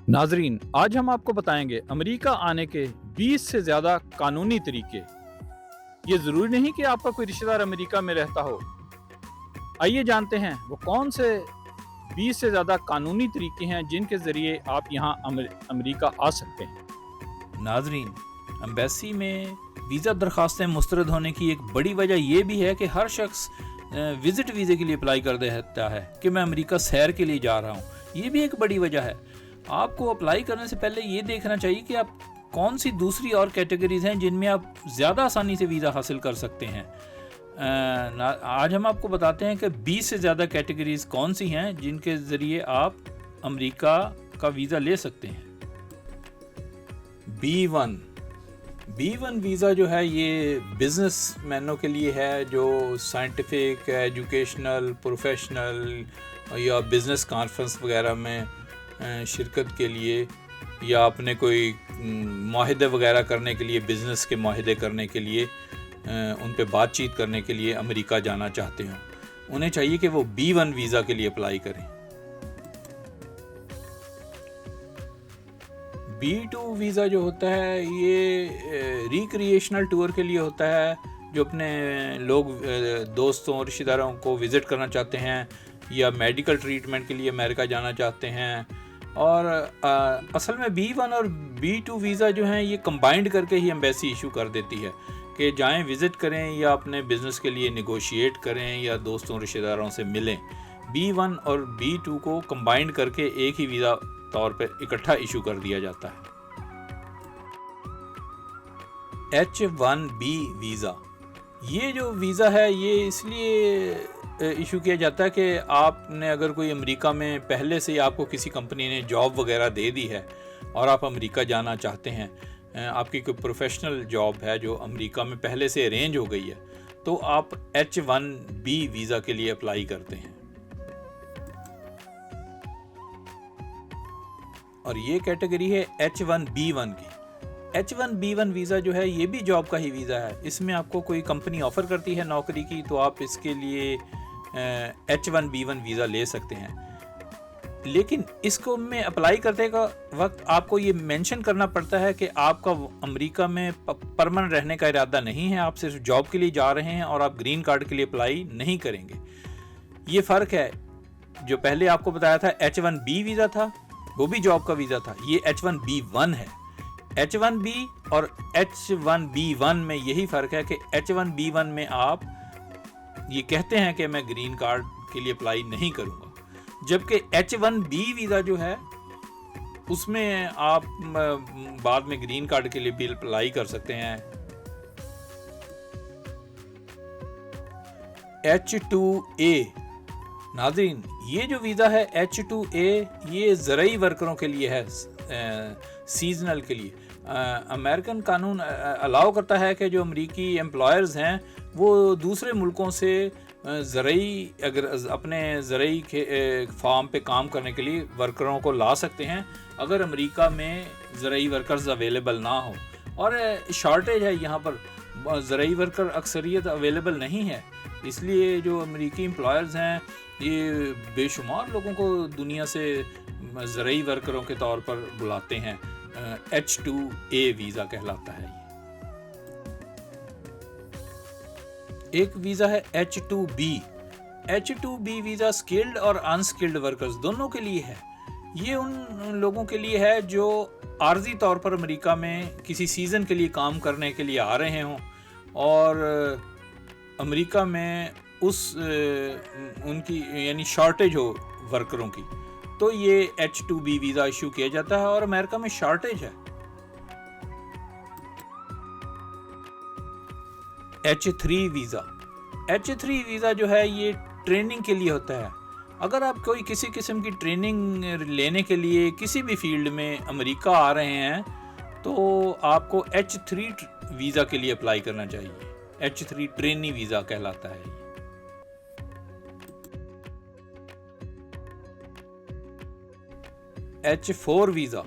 नाजरीन, आज हम आपको बताएंगे अमेरिका आने के 20 से ज़्यादा कानूनी तरीके। ये ज़रूरी नहीं कि आपका कोई रिश्तेदार अमेरिका में रहता हो। आइए जानते हैं वो कौन से 20 से ज़्यादा कानूनी तरीके हैं जिनके ज़रिए आप यहाँ अमेरिका आ सकते हैं। नाजरीन, एम्बेसी में वीज़ा दरख्वास्तें मुस्तरद होने की एक बड़ी वजह यह भी है कि हर शख्स विज़िट वीज़े के लिए अप्लाई कर देता है कि मैं अमेरिका सैर के लिए जा रहा हूँ। ये भी एक बड़ी वजह है। आपको अप्लाई करने से पहले ये देखना चाहिए कि आप कौन सी दूसरी और कैटेगरीज हैं जिनमें आप ज़्यादा आसानी से वीज़ा हासिल कर सकते हैं। आज हम आपको बताते हैं कि 20 से ज़्यादा कैटेगरीज कौन सी हैं जिनके ज़रिए आप अमेरिका का वीज़ा ले सकते हैं। B1 वीज़ा जो है ये बिज़नेस मैनों के लिए है जो साइंटिफिक, एजुकेशनल, प्रोफेशनल या बिज़नेस कॉन्फ्रेंस वगैरह में शिरकत के लिए या अपने कोई माहिदे वगैरह करने के लिए, बिज़नेस के माहिदे करने के लिए, उन पे बातचीत करने के लिए अमेरिका जाना चाहते हों, उन्हें चाहिए कि वो B1 वीज़ा के लिए अप्लाई करें। B2 वीज़ा जो होता है ये रिक्रिएशनल टूर के लिए होता है, जो अपने लोग दोस्तों और रिश्तेदारों को विज़िट करना चाहते हैं या मेडिकल ट्रीटमेंट के लिए अमेरिका जाना चाहते हैं। और असल में B1 और B2 वीज़ा जो हैं ये कंबाइंड करके ही एम्बेसी इशू कर देती है कि जाएं, विज़िट करें या अपने बिज़नेस के लिए निगोशिएट करें या दोस्तों रिश्तेदारों से मिलें। B1 और B2 को कंबाइंड करके एक ही वीज़ा तौर पर इकट्ठा इशू कर दिया जाता है। H1B वीज़ा, ये जो वीज़ा है ये इसलिए इशू किया जाता है कि आपने अगर कोई अमेरिका में पहले से ही आपको किसी कंपनी ने जॉब वगैरह दे दी है और आप अमेरिका जाना चाहते हैं, आपकी कोई प्रोफेशनल जॉब है जो अमेरिका में पहले से अरेंज हो गई है, तो आप H1B वीज़ा के लिए अप्लाई करते हैं। और ये कैटेगरी है H1B1 की। H1B1 वीज़ा जो है ये भी जॉब का ही वीज़ा है। इसमें आपको कोई कंपनी ऑफ़र करती है नौकरी की तो आप इसके लिए H1B1 वीज़ा ले सकते हैं। लेकिन इसको में अप्लाई करने का वक्त आपको ये मेंशन करना पड़ता है कि आपका अमेरिका में परमानेंट रहने का इरादा नहीं है, आप सिर्फ जॉब के लिए जा रहे हैं और आप ग्रीन कार्ड के लिए अप्लाई नहीं करेंगे। ये फ़र्क है। जो पहले आपको बताया था H1B वीज़ा था, वो भी जॉब का वीज़ा था, ये H1B1 है। H1B और H1B1 में यही फ़र्क है कि H1B1 में आप ये कहते हैं कि मैं ग्रीन कार्ड के लिए अप्लाई नहीं करूँगा, जबकि H1B वीज़ा जो है उसमें आप बाद में ग्रीन कार्ड के लिए भी अप्लाई कर सकते हैं। H2A, नाज़रीन, ये जो वीज़ा है H2A ये ज़रूरी वर्करों के लिए है, सीजनल के लिए। अमेरिकन कानून अलाउ करता है कि जो अमेरिकी एम्प्लॉयर्स हैं वो दूसरे मुल्कों से ज़रूरी अगर अपने ज़रूरी फार्म पे काम करने के लिए वर्करों को ला सकते हैं अगर अमेरिका में ज़रूरी वर्कर्स अवेलेबल ना हो। और शॉर्टेज है यहाँ पर, ज़रूरी वर्कर अक्सरियत अवेलेबल नहीं है, इसलिए जो अमेरिकी एम्प्लॉयर्स हैं ये बेशुमार लोगों को दुनिया से ज़रूरी वर्करों के तौर पर बुलाते हैं। H2A वीज़ा कहलाता है ये। एक वीज़ा है H2B। H2B वीज़ा स्किल्ड और अनस्किल्ड वर्कर्स दोनों के लिए है। ये उन लोगों के लिए है जो आर्जी तौर पर अमेरिका में किसी सीज़न के लिए काम करने के लिए आ रहे हों और अमेरिका में उनकी यानी शॉर्टेज हो वर्करों की, तो ये H2B वीज़ा इशू किया जाता है और अमेरिका में शॉर्टेज है। H3 visa. H3 वीज़ा जो है ये ट्रेनिंग के लिए होता है। अगर आप कोई किसी किस्म की ट्रेनिंग लेने के लिए किसी भी फील्ड में अमेरिका आ रहे हैं तो आपको H3 वीज़ा के लिए अप्लाई करना चाहिए। H3 ट्रेनी वीज़ा कहलाता है। H4 visa.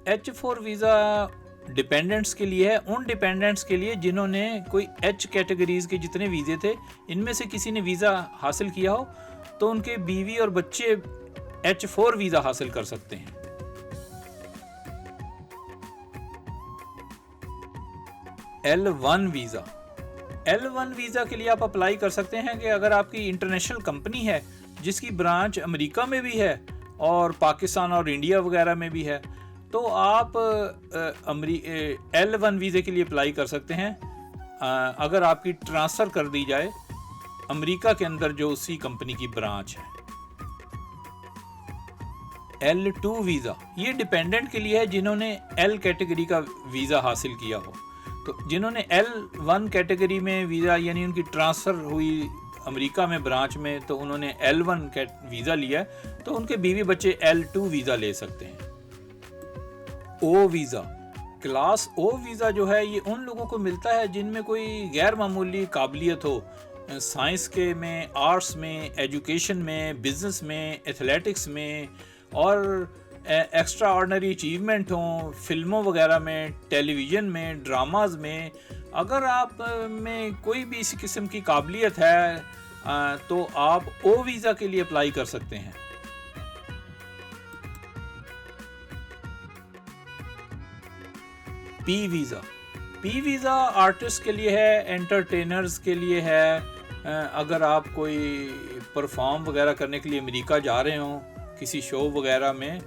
H4 visa dependents के लिए है, उन डिपेंडेंट्स के लिए जिन्होंने कोई H कैटेगरीज़ के जितने वीज़े थे इनमें से किसी ने वीज़ा हासिल किया हो तो उनके बीवी और बच्चे H4 वीज़ा हासिल कर सकते हैं। L1 visa. L1 वीज़ा के लिए आप अप्लाई कर सकते हैं कि अगर आपकी इंटरनेशनल कंपनी है जिसकी ब्रांच अमेरिका में भी है और पाकिस्तान और इंडिया वगैरह में भी है, तो आप L1 वीज़े के लिए अप्लाई कर सकते हैं अगर आपकी ट्रांसफ़र कर दी जाए अमेरिका के अंदर जो उसी कंपनी की ब्रांच है। L2 वीज़ा ये डिपेंडेंट के लिए है जिन्होंने L कैटेगरी का वीज़ा हासिल किया हो। तो जिन्होंने L1 कैटेगरी में वीज़ा यानी उनकी ट्रांसफ़र हुई अमेरिका में ब्रांच में, तो उन्होंने L1 वीज़ा लिया है, तो उनके बीवी बच्चे L2 वीज़ा ले सकते हैं। O visa, class O visa जो है ये उन लोगों को मिलता है जिनमें कोई गैर मामूली काबिलियत हो, साइंस के में, आर्ट्स में, एजुकेशन में, बिज़नेस में, एथलेटिक्स में और एक्स्ट्रा ऑर्डिनरी अचीवमेंट हों फिल्मों वगैरह में, टेलीविज़न में, ड्रामाज में। अगर आप में कोई भी इसी किस्म की काबिलियत है तो आप O वीज़ा के लिए अप्लाई कर सकते हैं। P visa, P visa artist के लिए है, एंटरटेनर्स के लिए है। अगर आप कोई परफॉर्म वगैरह करने के लिए अमेरिका जा रहे हों किसी शो वगैरह में,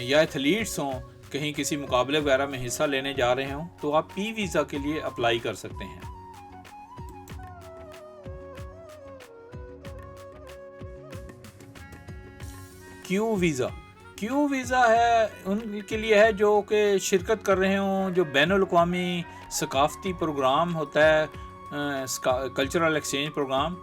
या एथलीट्स हों कहीं किसी मुकाबले वगैरह में हिस्सा लेने जा रहे हों, तो आप P वीज़ा के लिए अप्लाई कर सकते हैं। Q वीज़ा, Q वीज़ा है उनके लिए है जो कि शिरकत कर रहे हों जो बैनुल-अक़वामी सकाफ़ती प्रोग्राम होता है, कल्चरल एक्सचेंज प्रोग्राम,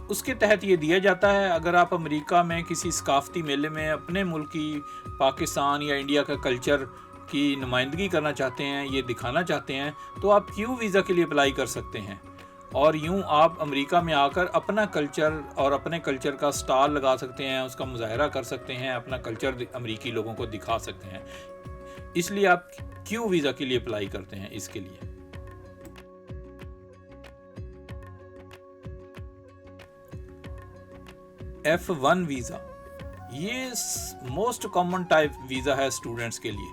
उसके तहत ये दिया जाता है। अगर आप अमेरिका में किसी सकाफ़ती मेले में अपने मुल्क की, पाकिस्तान या इंडिया का कल्चर की नुमाइंदगी करना चाहते हैं, ये दिखाना चाहते हैं, तो आप Q वीज़ा के लिए अप्लाई कर सकते हैं। और यूँ आप अमेरिका में आकर अपना कल्चर और अपने कल्चर का स्टॉल लगा सकते हैं, उसका मुज़ाहरा कर सकते हैं, अपना कल्चर अमेरिकी लोगों को दिखा सकते हैं। इसलिए आप Q वीज़ा के लिए अप्लाई करते हैं इसके लिए। F1 वीज़ा, ये मोस्ट कॉमन टाइप वीज़ा है स्टूडेंट्स के लिए।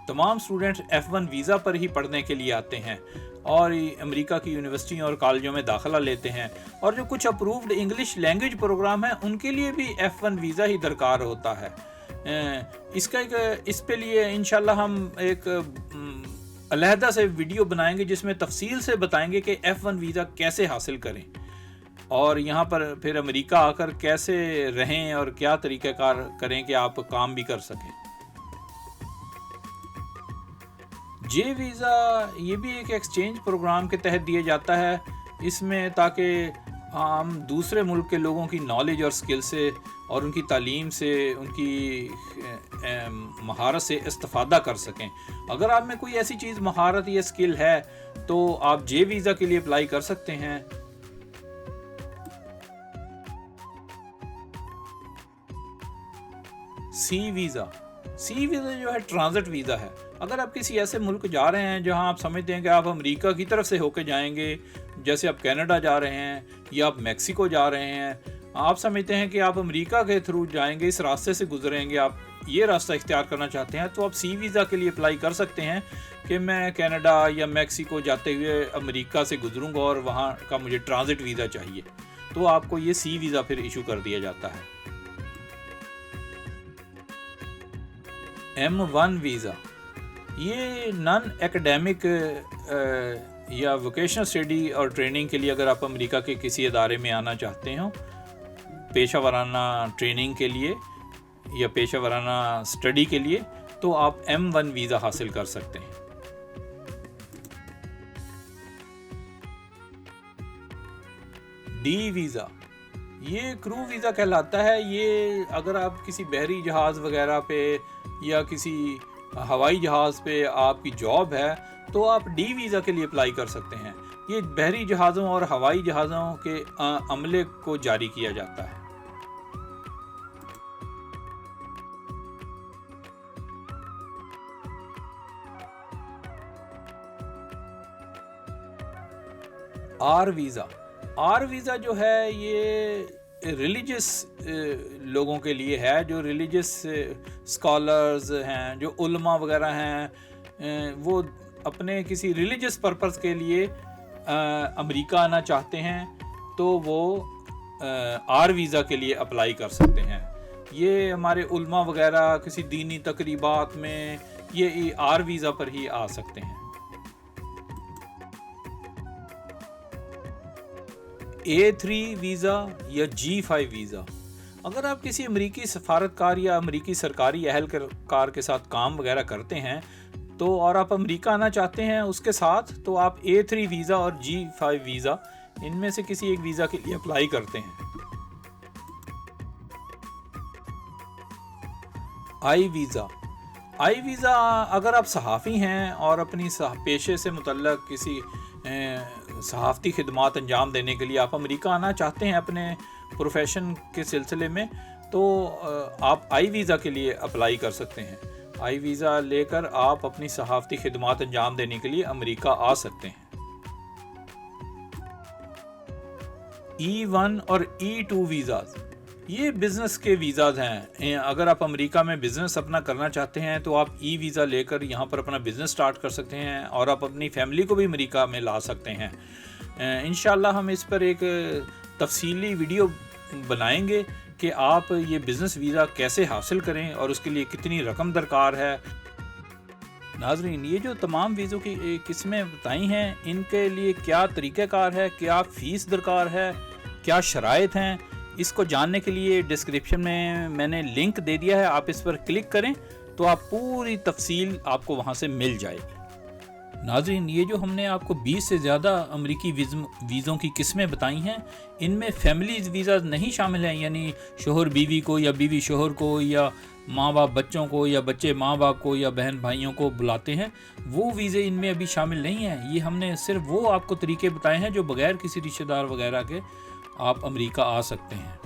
तमाम स्टूडेंट्स F1 वीज़ा पर ही पढ़ने के लिए आते हैं और अमेरिका की यूनिवर्सिटी और कॉलेजों में दाखिला लेते हैं। और जो कुछ अप्रूव्ड इंग्लिश लैंग्वेज प्रोग्राम हैं उनके लिए भी F1 वीज़ा ही दरकार होता है। इस पे लिए इंशाल्लाह हम एक अलहदा से वीडियो बनाएंगे जिसमें तफसील से बताएंगे कि F1 वीज़ा कैसे हासिल करें और यहाँ पर फिर अमेरिका आकर कैसे रहें और क्या तरीक़ाकार करें कि आप काम भी कर सकें। J वीज़ा ये भी एक एक्सचेंज प्रोग्राम के तहत दिया जाता है, इसमें ताकि हम दूसरे मुल्क के लोगों की नॉलेज और स्किल से और उनकी तालीम से, उनकी महारत से इस्तिफ़ादा कर सकें। अगर आप में कोई ऐसी चीज़ महारत या स्किल है तो आप J वीज़ा के लिए अप्लाई कर सकते हैं। C वीज़ा, C वीज़ा जो है ट्रांजिट वीज़ा है। अगर आप किसी ऐसे मुल्क जा रहे हैं जहां आप समझते हैं कि आप अमेरिका की तरफ से होकर जाएंगे, जैसे आप कनाडा जा रहे हैं या आप मैक्सिको जा रहे हैं, आप समझते हैं कि आप अमेरिका के थ्रू जाएंगे, इस रास्ते से गुजरेंगे, आप ये रास्ता इख्तियार करना चाहते हैं, तो आप C वीज़ा के लिए अप्लाई कर सकते हैं कि मैं कनाडा या मैक्सिको जाते हुए अमेरिका से गुजरूंगा और वहाँ का मुझे ट्रांजिट वीज़ा चाहिए, तो आपको ये C वीज़ा फिर इशू कर दिया जाता है। M1 वीज़ा, ये नॉन एकेडमिक या वोकेशनल स्टडी और ट्रेनिंग के लिए अगर आप अमेरिका के किसी अदारे में आना चाहते हो पेशा वराना ट्रेनिंग के लिए या पेशा वराना स्टडी के लिए, तो आप M1 वीज़ा हासिल कर सकते हैं। D वीज़ा, ये क्रू वीज़ा कहलाता है। ये अगर आप किसी बहरी जहाज़ वगैरह पे या किसी हवाई जहाज़ पे आपकी जॉब है तो आप D वीज़ा के लिए अप्लाई कर सकते हैं। ये बहरी जहाज़ों और हवाई जहाज़ों के अमले को जारी किया जाता है। R वीज़ा, R वीज़ा जो है ये रिलीजियस लोगों के लिए है, जो रिलीजियस स्कॉलर्स हैं, जो उलमा वगैरह हैं, वो अपने किसी रिलीजियस पर्पस के लिए अमेरिका आना चाहते हैं तो वो आर वीज़ा के लिए अप्लाई कर सकते हैं। ये हमारे उल्मा वगैरह किसी दीनी तकरीबात में ये आर वीज़ा पर ही आ सकते हैं। A3 वीज़ा या G5 वीज़ा, अगर आप किसी अमेरिकी सफारतकार या अमेरिकी सरकारी अहलकार के साथ काम वगैरह करते हैं तो और आप अमेरिका आना चाहते हैं उसके साथ, तो आप A3 वीज़ा और G5 वीज़ा इनमें से किसी एक वीज़ा के लिए अप्लाई करते हैं। आई वीज़ा अगर आप सहाफ़ी हैं और अपनी पेशे से मुतल्लक किसी सहाफ़ती खिदमात अंजाम देने के लिए आप अमेरिका आना चाहते हैं अपने प्रोफेशन के सिलसिले में, तो आप आई वीज़ा के लिए अप्लाई कर सकते हैं। आई वीज़ा लेकर आप अपनी सहाफ़ती खिदमात अंजाम देने के लिए अमेरिका आ सकते हैं। E1 और E2 वीज़ाज़, ये बिज़नेस के वीज़ाज़ हैं। अगर आप अमेरिका में बिज़नेस अपना करना चाहते हैं तो आप ई वीज़ा लेकर यहाँ पर अपना बिज़नेस स्टार्ट कर सकते हैं और आप अपनी फैमिली को भी अमेरिका में ला सकते हैं। इंशाल्लाह हम इस पर एक तफसीली वीडियो बनाएंगे कि आप ये बिज़नेस वीज़ा कैसे हासिल करें और उसके लिए कितनी रकम दरकार है। नाज़रीन, ये जो तमाम वीज़ों की किस्में बताई हैं, इनके लिए क्या तरीक़ाकार है, क्या फ़ीस दरकार है, क्या शराइत हैं, इसको जानने के लिए डिस्क्रिप्शन में मैंने लिंक दे दिया है। आप इस पर क्लिक करें तो आप पूरी तफसील आपको वहाँ से मिल जाएगी। नाज़रीन, ये जो हमने आपको 20 से ज़्यादा अमेरिकी वीज़ों की किस्में बताई हैं, इनमें फैमिली वीज़ा नहीं शामिल हैं, यानी शोहर बीवी को या बीवी शोहर को या माँ बाप बच्चों को या बच्चे माँ बाप को या बहन भाइयों को बुलाते हैं, वो वीज़े इनमें अभी शामिल नहीं हैं। ये हमने सिर्फ वो आपको तरीके बताए हैं जो बग़ैर किसी रिश्तेदार वगैरह के आप अमेरिका आ सकते हैं।